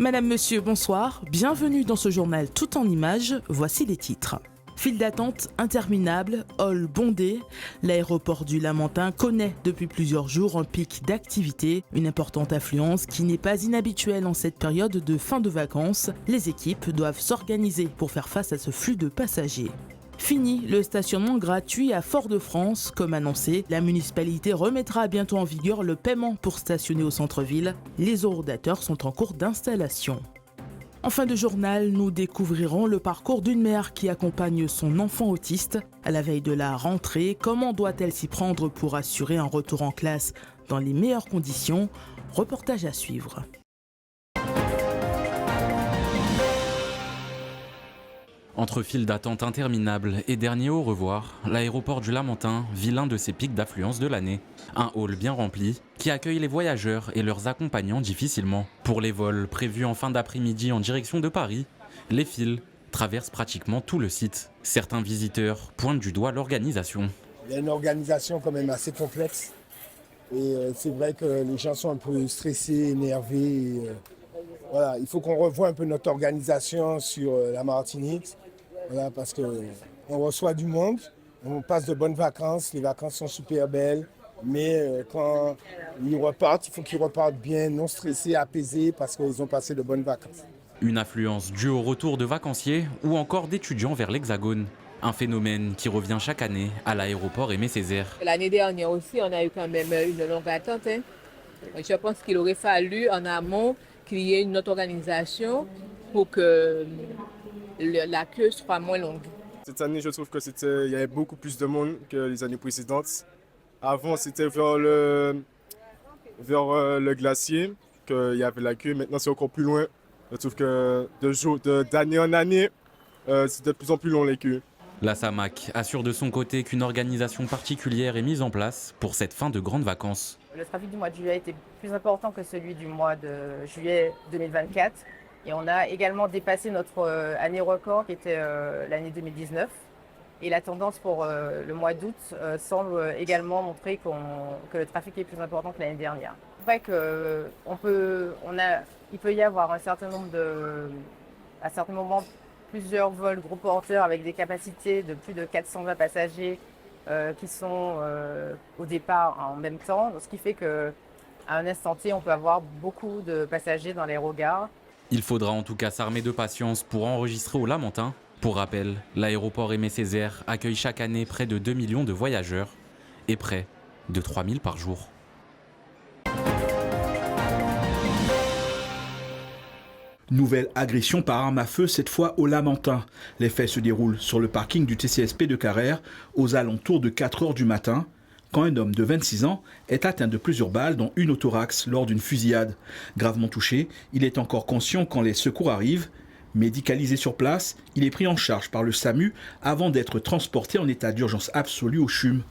Madame, Monsieur, bonsoir. Bienvenue dans ce journal tout en images. Voici les titres. File d'attente interminable, hall bondé. L'aéroport du Lamentin connaît depuis plusieurs jours un pic d'activité, une importante affluence qui n'est pas inhabituelle en cette période de fin de vacances. Les équipes doivent s'organiser pour faire face à ce flux de passagers. Fini le stationnement gratuit à Fort-de-France. Comme annoncé, la municipalité remettra bientôt en vigueur le paiement pour stationner au centre-ville. Les horodateurs sont en cours d'installation. En fin de journal, nous découvrirons le parcours d'une mère qui accompagne son enfant autiste. À la veille de la rentrée, comment doit-elle s'y prendre pour assurer un retour en classe dans les meilleures conditions? Reportage à suivre. Entre files d'attente interminables et dernier au revoir, l'aéroport du Lamentin vit l'un de ses pics d'affluence de l'année. Un hall bien rempli qui accueille les voyageurs et leurs accompagnants difficilement. Pour les vols prévus en fin d'après-midi en direction de Paris, les files traversent pratiquement tout le site. Certains visiteurs pointent du doigt l'organisation. Il y a une organisation quand même assez complexe. Et c'est vrai que les gens sont un peu stressés, énervés. Voilà, il faut qu'on revoie un peu notre organisation sur la Martinique. Voilà, parce qu'on reçoit du monde, on passe de bonnes vacances, les vacances sont super belles. Mais quand ils repartent, il faut qu'ils repartent bien, non stressés, apaisés, parce qu'ils ont passé de bonnes vacances. Une affluence due au retour de vacanciers ou encore d'étudiants vers l'Hexagone. Un phénomène qui revient chaque année à l'aéroport Aimé Césaire. L'année dernière aussi, on a eu quand même une longue attente. Je pense qu'il aurait fallu en amont qu'il y ait une autre organisation pour que la queue soit moins longue. Cette année, je trouve qu'il y avait beaucoup plus de monde que les années précédentes. Avant, c'était vers le glacier qu'il y avait la queue. Maintenant, c'est encore plus loin. Je trouve que d'année en année, c'est de plus en plus long les queues. La SAMAC assure de son côté qu'une organisation particulière est mise en place pour cette fin de grandes vacances. Le trafic du mois de juillet était plus important que celui du mois de juillet 2024. Et on a également dépassé notre année record qui était l'année 2019. Et la tendance pour le mois d'août semble également montrer que le trafic est plus important que l'année dernière. C'est vrai qu'il peut y avoir à certains moments plusieurs vols gros porteurs avec des capacités de plus de 420 passagers qui sont au départ en même temps, ce qui fait qu'à un instant T, on peut avoir beaucoup de passagers dans l'aérogare. Il faudra en tout cas s'armer de patience pour enregistrer au Lamentin. Pour rappel, l'aéroport Aimé Césaire accueille chaque année près de 2 millions de voyageurs et près de 3 000 par jour. Nouvelle agression par arme à feu, cette fois au Lamentin. Les faits se déroulent sur le parking du TCSP de Carrère aux alentours de 4 heures du matin, quand un homme de 26 ans est atteint de plusieurs balles, dont une au thorax lors d'une fusillade. Gravement touché, il est encore conscient quand les secours arrivent. Médicalisé sur place, il est pris en charge par le SAMU avant d'être transporté en état d'urgence absolue au CHUM.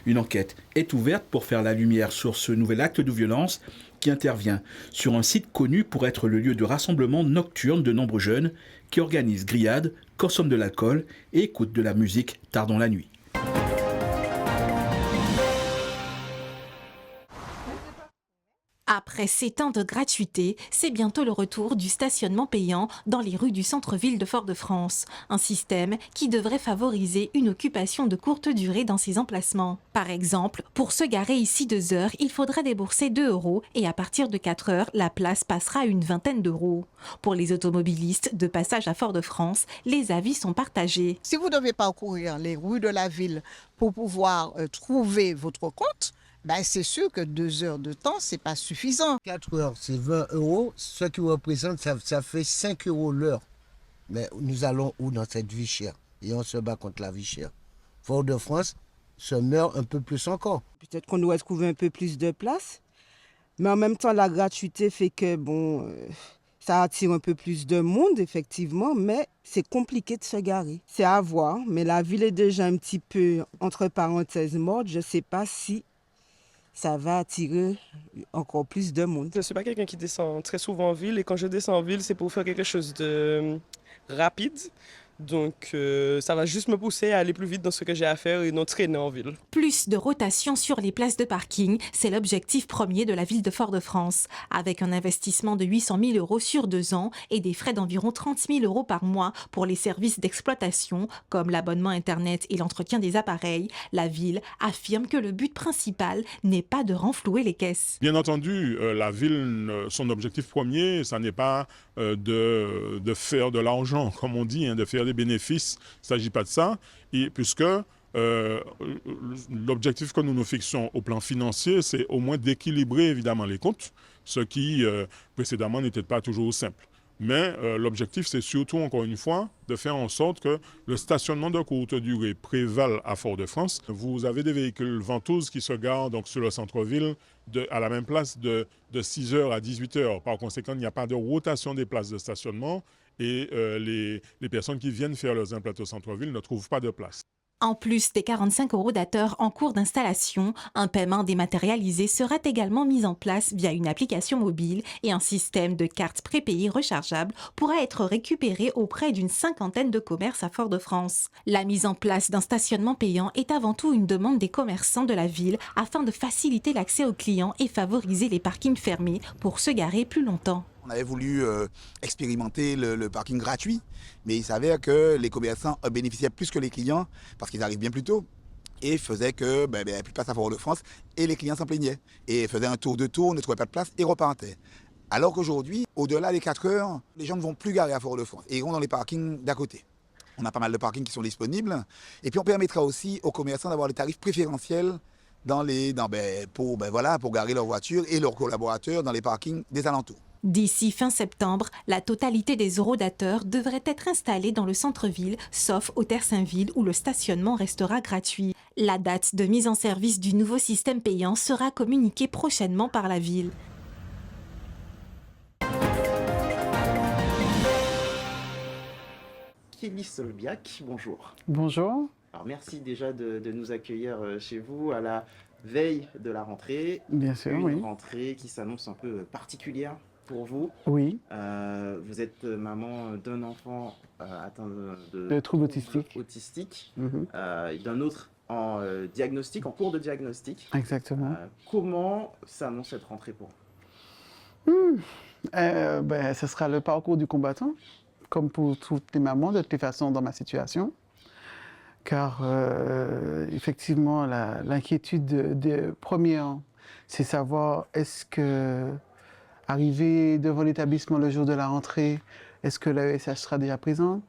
Une enquête est ouverte pour faire la lumière sur ce nouvel acte de violence qui intervient sur un site connu pour être le lieu de rassemblement nocturne de nombreux jeunes qui organisent grillades, consomment de l'alcool et écoutent de la musique tard dans la nuit. Après 7 ans de gratuité, c'est bientôt le retour du stationnement payant dans les rues du centre-ville de Fort-de-France. Un système qui devrait favoriser une occupation de courte durée dans ces emplacements. Par exemple, pour se garer ici 2 heures, il faudrait débourser 2 € et à partir de 4 heures, la place passera à une vingtaine d'euros. Pour les automobilistes de passage à Fort-de-France, les avis sont partagés. Si vous devez parcourir les rues de la ville pour pouvoir trouver votre compte, c'est sûr que 2 heures de temps, c'est pas suffisant. 4 heures, c'est 20 €, ce qui représente, ça fait 5 € l'heure. Mais nous allons où dans cette vie chère? Et on se bat contre la vie chère. Fort-de-France se meurt un peu plus encore. Peut-être qu'on doit trouver un peu plus de place, mais en même temps, la gratuité fait que, ça attire un peu plus de monde, effectivement, mais c'est compliqué de se garer. C'est à voir, mais la ville est déjà un petit peu, entre parenthèses, morte. Je ne sais pas si ça va attirer encore plus de monde. Je ne suis pas quelqu'un qui descend très souvent en ville et quand je descends en ville, c'est pour faire quelque chose de rapide. Donc, ça va juste me pousser à aller plus vite dans ce que j'ai à faire et non traîner en ville. Plus de rotation sur les places de parking, c'est l'objectif premier de la ville de Fort-de-France. Avec un investissement de 800 000 € sur 2 ans et des frais d'environ 30 000 € par mois pour les services d'exploitation, comme l'abonnement Internet et l'entretien des appareils, la ville affirme que le but principal n'est pas de renflouer les caisses. Bien entendu, la ville, son objectif premier, ça n'est pas de faire de l'argent, comme on dit, de faire des bénéfices. Il ne s'agit pas de ça, puisque l'objectif que nous nous fixons au plan financier, c'est au moins d'équilibrer évidemment les comptes, ce qui précédemment n'était pas toujours simple. Mais l'objectif, c'est surtout, encore une fois, de faire en sorte que le stationnement de courte durée prévale à Fort-de-France. Vous avez des véhicules ventouses qui se garent donc, sur le centre-ville à la même place de 6h à 18h. Par conséquent, il n'y a pas de rotation des places de stationnement et les personnes qui viennent faire leurs implants au centre-ville ne trouvent pas de place. En plus des 45 € d'acteurs en cours d'installation, un paiement dématérialisé sera également mis en place via une application mobile et un système de cartes prépayées rechargeables pourra être récupéré auprès d'une 50aine de commerces à Fort-de-France. La mise en place d'un stationnement payant est avant tout une demande des commerçants de la ville afin de faciliter l'accès aux clients et favoriser les parkings fermés pour se garer plus longtemps. On avait voulu expérimenter le parking gratuit, mais il s'avère que les commerçants bénéficiaient plus que les clients parce qu'ils arrivent bien plus tôt et faisaient que il n'y avait plus de place à Fort-de-France et les clients s'en plaignaient et faisaient un tour de tour, ne trouvaient pas de place et repartaient. Alors qu'aujourd'hui, au-delà des 4 heures, les gens ne vont plus garer à Fort-de-France et iront dans les parkings d'à côté. On a pas mal de parkings qui sont disponibles et puis on permettra aussi aux commerçants d'avoir des tarifs préférentiels pour garer leurs voitures et leurs collaborateurs dans les parkings des alentours. D'ici fin septembre, la totalité des eurodateurs devrait être installée dans le centre-ville, sauf au Terre-Saint-Ville où le stationnement restera gratuit. La date de mise en service du nouveau système payant sera communiquée prochainement par la ville. Kelly Solbiac, bonjour. Bonjour. Alors merci déjà de nous accueillir chez vous à la veille de la rentrée. Bien sûr, Une oui. rentrée qui s'annonce un peu particulière pour vous. Oui. Vous êtes maman d'un enfant atteint de troubles autistiques. D'un autre en diagnostic, en cours de diagnostic. Exactement. Comment s'annonce cette rentrée pour vous? Ce sera le parcours du combattant, comme pour toutes les mamans, de toute façon, dans ma situation. Car, effectivement, l'inquiétude première, c'est savoir est-ce que, arrivé devant l'établissement le jour de la rentrée, est-ce que l'AESH sera déjà présent?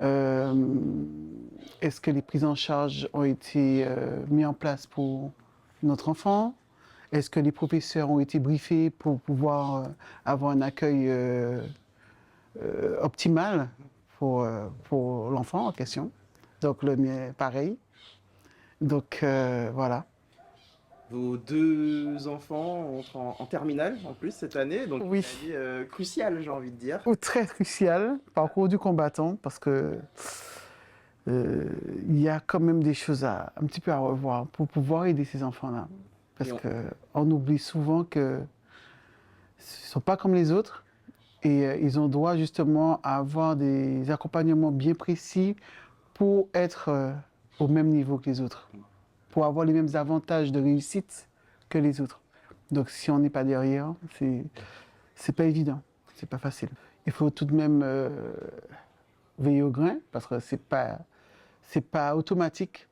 Est-ce que les prises en charge ont été mises en place pour notre enfant? Est-ce que les professeurs ont été briefés pour pouvoir avoir un accueil optimal pour l'enfant en question? Donc le mien, pareil. Donc voilà. Vos 2 enfants entrent en terminale en plus cette année, donc oui. Une année cruciale, j'ai envie de dire. Très crucial, parcours du combattant, parce que il y a quand même des choses un petit peu à revoir pour pouvoir aider ces enfants-là. Parce qu'on oublie souvent qu'ils ne sont pas comme les autres et ils ont droit justement à avoir des accompagnements bien précis pour être au même niveau que les autres, pour avoir les mêmes avantages de réussite que les autres. Donc si on n'est pas derrière, c'est pas évident, c'est pas facile. Il faut tout de même veiller au grain, parce que c'est pas automatique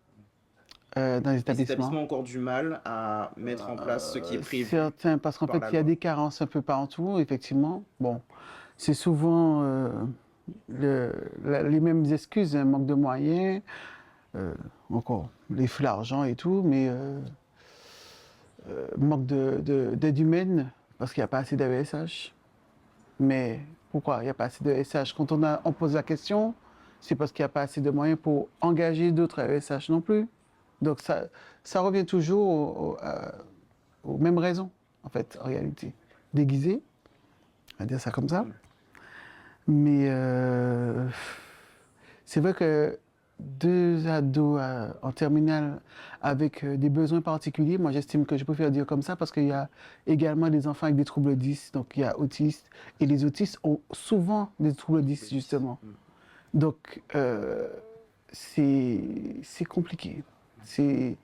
dans les établissements. Les établissements ont encore du mal à mettre en place ce qui est prévu. Certains, parce qu'en fait, il y a des carences un peu partout, effectivement. Bon, c'est souvent les mêmes excuses, un manque de moyens, encore l'argent et tout, mais manque d'aide humaine, parce qu'il n'y a pas assez d'AESH. Mais pourquoi il n'y a pas assez d'AESH? Quand on pose la question, c'est parce qu'il n'y a pas assez de moyens pour engager d'autres AESH non plus. Donc ça revient toujours aux mêmes raisons, en fait, en réalité. Déguisées, on va dire ça comme ça. Mais c'est vrai que 2 ados en terminale avec des besoins particuliers, moi j'estime que je préfère dire comme ça parce qu'il y a également des enfants avec des troubles 10, donc il y a autistes, et les autistes ont souvent des troubles 10 justement. Donc, c'est compliqué. C'est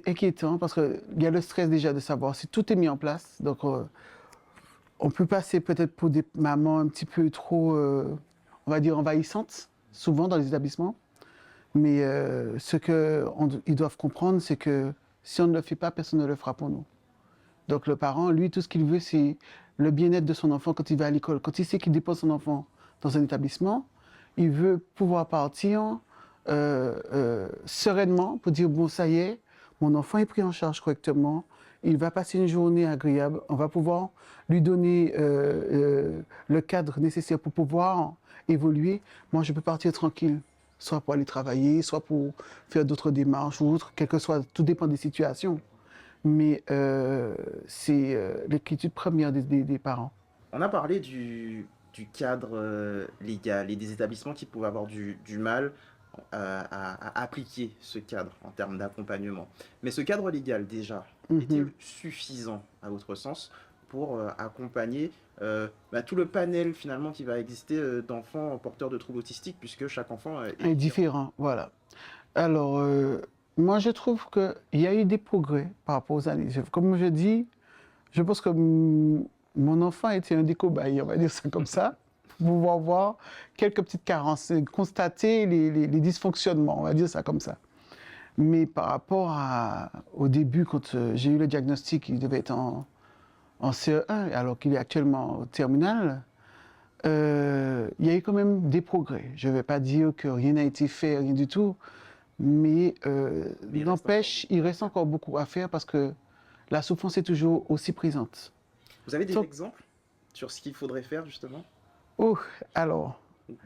inquiétant parce qu'il y a le stress déjà de savoir si tout est mis en place. Donc, on peut passer peut-être pour des mamans un petit peu trop, on va dire, envahissantes, souvent dans les établissements. Mais ce qu'ils doivent comprendre, c'est que si on ne le fait pas, personne ne le fera pour nous. Donc le parent, lui, tout ce qu'il veut, c'est le bien-être de son enfant quand il va à l'école. Quand il sait qu'il dépose son enfant dans un établissement, il veut pouvoir partir sereinement pour dire, bon, ça y est, mon enfant est pris en charge correctement, il va passer une journée agréable, on va pouvoir lui donner le cadre nécessaire pour pouvoir évoluer. Moi, je peux partir tranquille, soit pour aller travailler, soit pour faire d'autres démarches ou autres, quel que soit, tout dépend des situations. Mais c'est l'inquiétude première des parents. On a parlé du cadre légal et des établissements qui pouvaient avoir du mal à appliquer ce cadre en termes d'accompagnement. Mais ce cadre légal, déjà, est-il suffisant, à votre sens, pour accompagner tout le panel, finalement, qui va exister d'enfants porteurs de troubles autistiques, puisque chaque enfant est différent, voilà. Alors, moi, je trouve qu'il y a eu des progrès par rapport aux années. Comme je dis, je pense que mon enfant était un des cobayes, on va dire ça comme ça, pour pouvoir voir quelques petites carences, constater les dysfonctionnements, on va dire ça comme ça. Mais par rapport au début, quand j'ai eu le diagnostic, il devait être en CE1, alors qu'il est actuellement au terminal, il y a eu quand même des progrès. Je ne vais pas dire que rien n'a été fait, rien du tout, mais n'empêche, il reste encore beaucoup à faire parce que la souffrance est toujours aussi présente. Vous avez des exemples sur ce qu'il faudrait faire, justement? Oh, alors...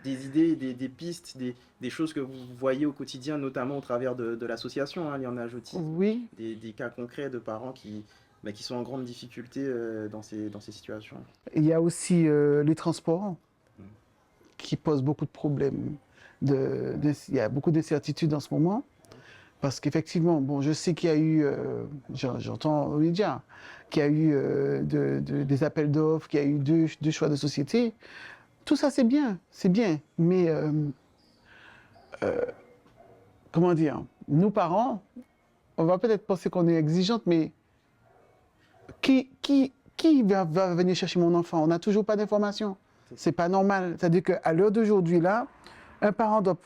Des idées, des pistes, des choses que vous voyez au quotidien, notamment au travers de l'association, hein, il y en a, je dis. Oui. Des cas concrets de parents qui sont en grande difficulté dans ces situations. Il y a aussi les transports qui posent beaucoup de problèmes. Il y a beaucoup d'incertitudes en ce moment. Parce qu'effectivement, bon, je sais qu'il y a eu, j'entends aux médias, qu'il y a eu des appels d'offres, qu'il y a eu deux choix de société. Tout ça, c'est bien. Mais, comment dire, nous, parents, on va peut-être penser qu'on est exigeante, mais qui va venir chercher mon enfant? On n'a toujours pas d'informations. C'est pas normal. C'est-à-dire qu'à l'heure d'aujourd'hui, là, un parent doit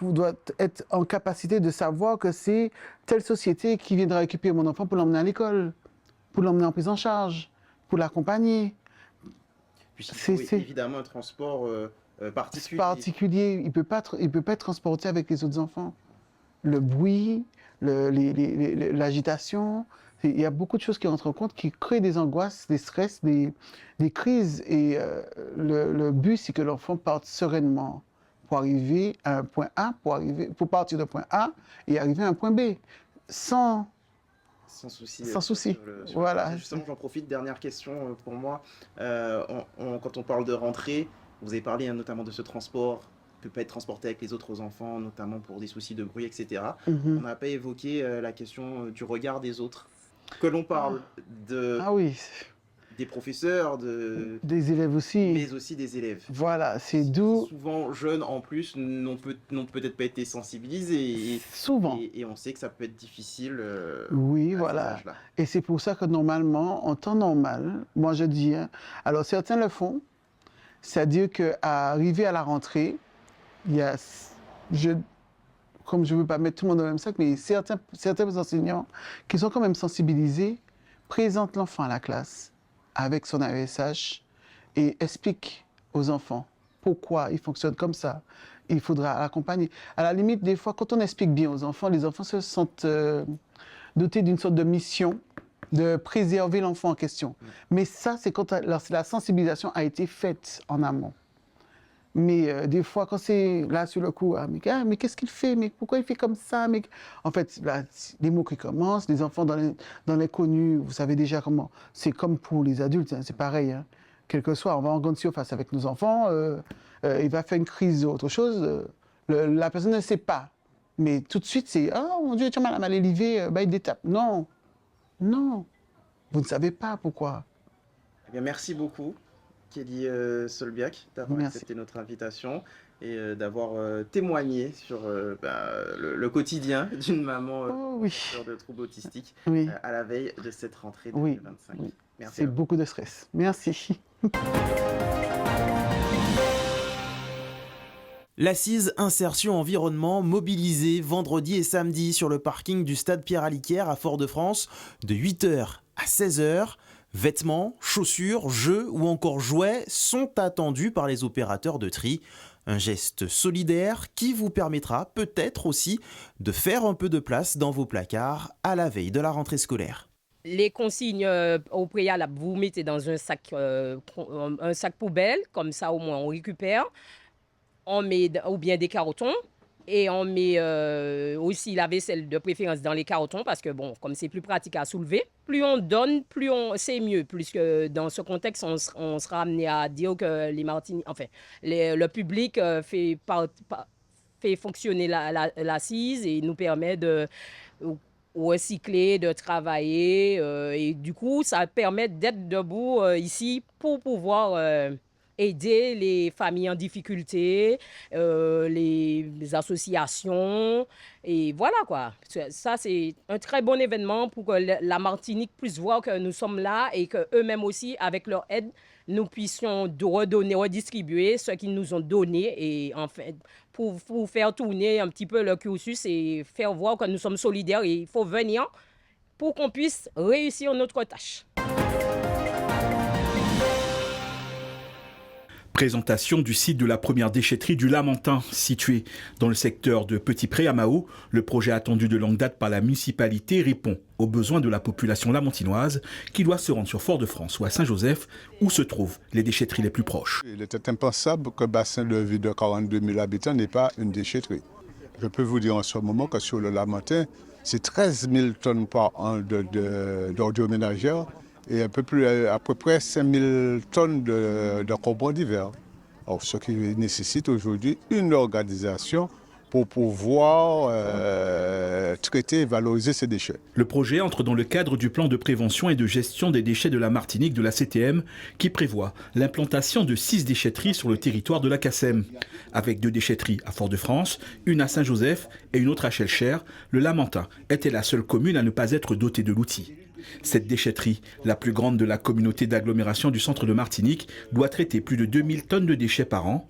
être en capacité de savoir que c'est telle société qui viendra récupérer mon enfant pour l'emmener à l'école, pour l'emmener en prise en charge, pour l'accompagner. Puis il faut évidemment un transport particulier. Il peut pas être transporté avec les autres enfants. Le bruit, l'agitation, il y a beaucoup de choses qui entrent en compte, qui créent des angoisses, des stress, des crises. Et le but, c'est que l'enfant parte sereinement pour arriver à un point A, pour partir d'un point A et arriver à un point B, sans souci. Voilà. Justement, j'en profite, dernière question pour moi. Quand on parle de rentrée, vous avez parlé notamment de ce transport qui ne peut pas être transporté avec les autres enfants, notamment pour des soucis de bruit, etc. On n'a pas évoqué la question du regard des autres. Que l'on parle des professeurs, des élèves aussi. Mais aussi des élèves. Voilà, c'est d'où... Souvent jeunes en plus, n'ont peut-être pas été sensibilisés. Souvent. Et on sait que ça peut être difficile. Oui, voilà. Et c'est pour ça que normalement, en temps normal, moi je dis, alors certains le font, c'est-à-dire qu'à arriver à la rentrée, il y a... Comme je ne veux pas mettre tout le monde dans le même sac, mais certains enseignants qui sont quand même sensibilisés présentent l'enfant à la classe avec son AESH et expliquent aux enfants pourquoi il fonctionne comme ça. Il faudra l'accompagner. À la limite, des fois, quand on explique bien aux enfants, les enfants se sentent dotés d'une sorte de mission de préserver l'enfant en question. Mais ça, c'est quand la sensibilisation a été faite en amont. Mais des fois, quand c'est là sur le coup, mais qu'est-ce qu'il fait? Mais pourquoi il fait comme ça? Mais... En fait, là, les mots qui commencent, les enfants dans l'inconnu, vous savez déjà comment. C'est comme pour les adultes, hein, c'est pareil. Hein. Quel que soit, on va en grande surface avec nos enfants, il va faire une crise ou autre chose, la personne ne sait pas. Mais tout de suite, c'est « Oh mon Dieu, tu as mal à l'élevé, il détape. » Non, non, vous ne savez pas pourquoi. Eh bien, merci beaucoup. Kelly Solbiak d'avoir Merci. accepté notre invitation et d'avoir témoigné sur le quotidien d'une maman sur de troubles autistiques à la veille de cette rentrée 2025. Oui. Merci. C'est beaucoup de stress. Merci. L'Assise Insertion Environnement mobilisée vendredi et samedi sur le parking du stade Pierre-Aliquer à Fort-de-France de 8h à 16h. Vêtements, chaussures, jeux ou encore jouets sont attendus par les opérateurs de tri. Un geste solidaire qui vous permettra peut-être aussi de faire un peu de place dans vos placards à la veille de la rentrée scolaire. Les consignes au préalable, vous mettez dans un sac poubelle, comme ça au moins on récupère. On met ou bien des cartons et on met aussi la vaisselle de préférence dans les cartons parce que bon, comme c'est plus pratique à soulever, plus on donne, c'est mieux. Plus que dans ce contexte, on sera amené à dire que les Martiniquais, enfin, le public fait fonctionner l'assise et nous permet de recycler, de travailler et du coup, ça permet d'être debout ici pour pouvoir aider les familles en difficulté, les associations, et voilà quoi. Ça, c'est un très bon événement pour que la Martinique puisse voir que nous sommes là et qu'eux-mêmes aussi, avec leur aide, nous puissions redonner, redistribuer ce qu'ils nous ont donné et enfin, pour faire tourner un petit peu le cursus et faire voir que nous sommes solidaires et il faut venir pour qu'on puisse réussir notre tâche. Présentation du site de la première déchetterie du Lamentin, situé dans le secteur de Petit-Pré à Mao. Le projet attendu de longue date par la municipalité répond aux besoins de la population lamantinoise qui doit se rendre sur Fort-de-France ou à Saint-Joseph où se trouvent les déchetteries les plus proches. Il était impensable que bassin de ville de 42 000 habitants n'ait pas une déchetterie. Je peux vous dire en ce moment que sur le Lamentin, c'est 13 000 tonnes par an d'ordures ménagères et à peu près 5 000 tonnes de compost divers. Alors, ce qui nécessite aujourd'hui une organisation pour pouvoir traiter et valoriser ces déchets. Le projet entre dans le cadre du plan de prévention et de gestion des déchets de la Martinique de la CTM qui prévoit l'implantation de 6 déchetteries sur le territoire de la CACEM. Avec 2 déchetteries à Fort-de-France, une à Saint-Joseph et une autre à Schellcher, le Lamentin était la seule commune à ne pas être dotée de l'outil. Cette déchetterie, la plus grande de la communauté d'agglomération du centre de Martinique, doit traiter plus de 2000 tonnes de déchets par an.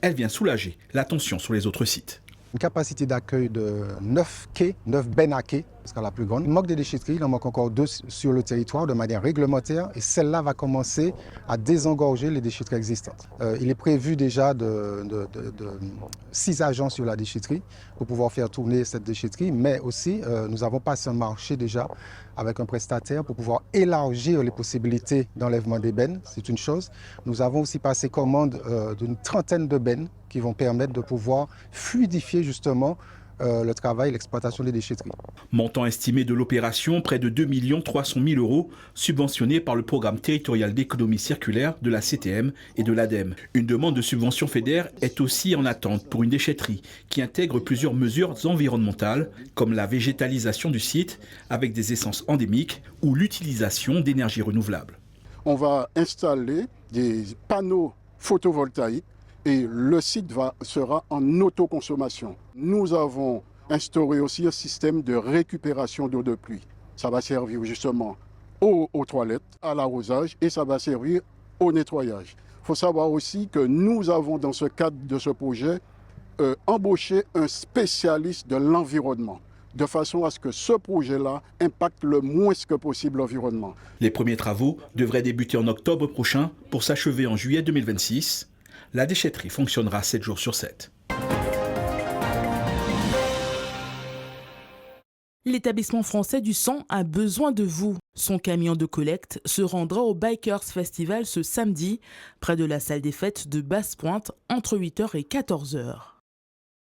Elle vient soulager la tension sur les autres sites. Une capacité d'accueil de 9 quais, 9 bennes à quais, parce qu'elle est la plus grande. Il manque des déchetteries, il en manque encore 2 sur le territoire de manière réglementaire et celle-là va commencer à désengorger les déchetteries existantes. Il est prévu déjà de 6 agents sur la déchetterie pour pouvoir faire tourner cette déchetterie, mais aussi nous avons passé un marché déjà avec un prestataire pour pouvoir élargir les possibilités d'enlèvement des bennes, c'est une chose. Nous avons aussi passé commande d'une trentaine de bennes qui vont permettre de pouvoir fluidifier justement le travail et l'exploitation des déchetteries. Montant estimé de l'opération, près de 2 300 000 euros, subventionné par le programme territorial d'économie circulaire de la CTM et de l'ADEME. Une demande de subvention fédère est aussi en attente pour une déchetterie qui intègre plusieurs mesures environnementales, comme la végétalisation du site avec des essences endémiques ou l'utilisation d'énergies renouvelables. On va installer des panneaux photovoltaïques et le site sera en autoconsommation. Nous avons instauré aussi un système de récupération d'eau de pluie. Ça va servir justement aux toilettes, à l'arrosage et ça va servir au nettoyage. Il faut savoir aussi que nous avons dans ce cadre de ce projet embauché un spécialiste de l'environnement, de façon à ce que ce projet-là impacte le moins que possible l'environnement. Les premiers travaux devraient débuter en octobre prochain pour s'achever en juillet 2026. La déchetterie fonctionnera 7 jours sur 7. L'établissement français du sang a besoin de vous. Son camion de collecte se rendra au Bikers Festival ce samedi, près de la salle des fêtes de Basse-Pointe, entre 8h et 14h.